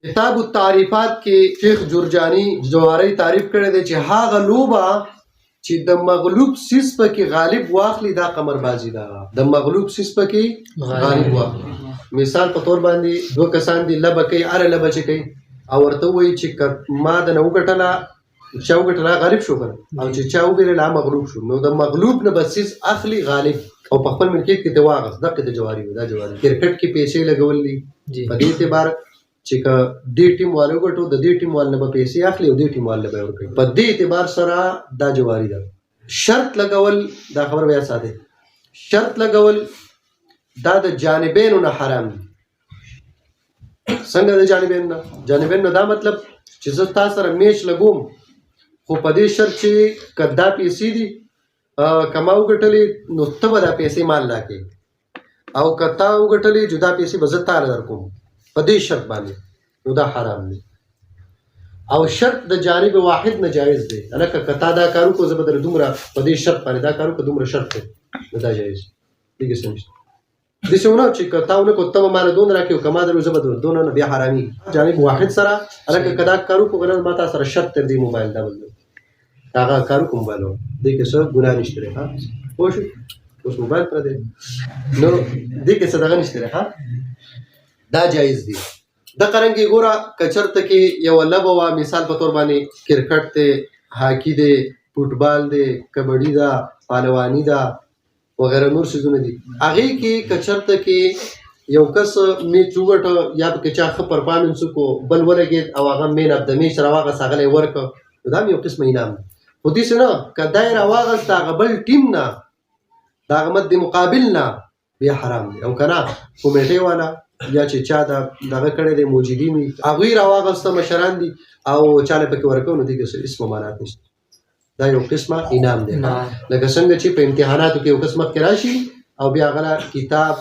کتاب التعریفات کې شیخ جرجانی جواری تعریف کړی دی چې هغه لوبه چې د مغلوب سیس پکې غالب واخلي دا قمربازي ده. د مغلوب سیس پکې غالب واخلي. مثال په تور باندې دوه کسان دي لبه کوي اره لبه چې کوي او ورته وایي چې ما د نه وګټله چا وګټله غالب شو کنه او چې چا وګټله مغلوب شو نو د مغلوب نه به سیس اخلي غالب او په خپل ملکیت کې ته واغس دغه د جواری دا جواری کرکټ کې پیسې لګول دي په دې اعتبار چې که دې ټیم والو ګټو د دې ټیم والو نه به پیسې اخلي او دې ټیم والو به ورکوي په دې اعتبار سره دا جواری ده. شرط لګول دا خبر بیا ساده شرط لګول دا د جانبینو نه حرام دي. څنګه د جانبینو نه دا مطلب چې زه تاسو سره میچ لګوم خو په دې شرط چې کدا پیسې دي کما وګټلې نو ته به دا پیسې مال راکې او کتا وګټلې جدا پیسې به زه تاله درکوم په دې شرط باندې نو دا حرام دی. او شرط د جانب واحد نه جایز دی الکه کتا دا کارو کو زه به در دومره په دې شرط باندې دا کارو کو دومره شرط دی نو دا جایز دی. سمجھ دې څونه چې کتاونه کو ته مال دون راکې او کما درو زه به دون نه بیا حرامي جانب واحد سره الکه کدا کارو کو غره ما تاسو سره شرط تر دې موبایل دا بدل هغه کارو کوم بالو دې کې څه ګناه نشته ها خو شو اوس موبایل پر دې نو دې کې څه دغه نشته ها دا جایز دی. د قرنګي ګوره کچرته کې یو لبه وا مثال په تور باندې کرکټ ته هاکی دی فوټبال دی کبډي دا پهلواني دا وغیرہ نور سيزونه دي هغه کې کچرته کې یو کس میچ وګټ یا په چا خ پرفارمنس کو بل ولګید او هغه مین اف د میچ راوغه ساغله ورک دا یو قسم انعام خو دې څنګه کدای راوغه تا بل ټیم نه دا غمد مقابل نه بیا حرام دی. او کنه کمیټه والا یا چې چا دا دغه کړي د موجودین هغه راوغسته مشران دي او چاله پکې ورکونه دي چې اسمه معنات نشته دا یو قسمه انعام دی. لکه څنګه چې په امتحاناتو کې یو قسمه کې راشي او بیا غلا کتاب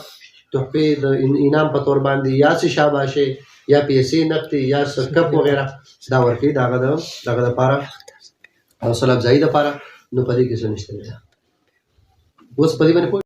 تحفه د انعام په تور باندې یا څه شاباشه یا پیسې نقدي یا سکپ وغیرہ دا ورکی داغه د پاره او سلام زائد لپاره نو پدې کې څه نشته اوس پدې باندې